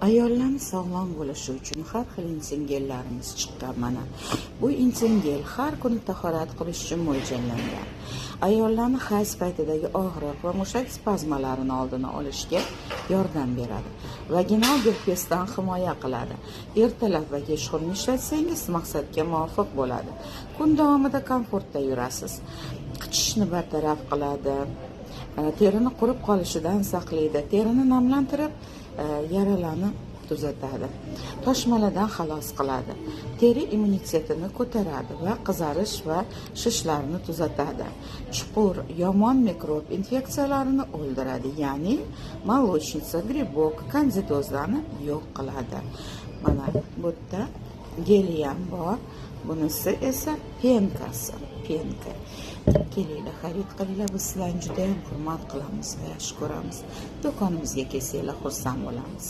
Ayollarning sog'lom bo'lishi uchun har xil insulinlarimiz chiqqan mana. Bu insulin har kuni tahorat qilish uchun mo'ljallangan. Ayollarning hayz paytidagi og'riq va mushak spazmalarini oldini olishga yordam beradi. Vaginal gerpesdan himoya qiladi. Ertalab va kechqurun ishlatsangiz maqsadga muvofiq bo'ladi. Kun davomida komfortda yurasiz. Qichishishni bartaraf qiladi. Terini qurib qolishidan saqlaydi. Terini namlantirib, yaralarni tuzatadi. Toshmalardan xalos qiladi. Teri immunitetini ko'taradi va qizarish va shishlarni tuzatadi. Chuqur, yomon mikrob infeksiyalarini o'ldiradi, ya'ni молочница, gribok, kandidozlarni yo'q qiladi. Mana bu yerda geli ham bor. Bunisi esa penkasi. Penka. Kelinglar, xarid qilinglar. Biz sizlarni juda ham hurmat qilamiz va yaxshi ko'ramiz. Do'konimizga kelsanglar xursand bo'lamiz.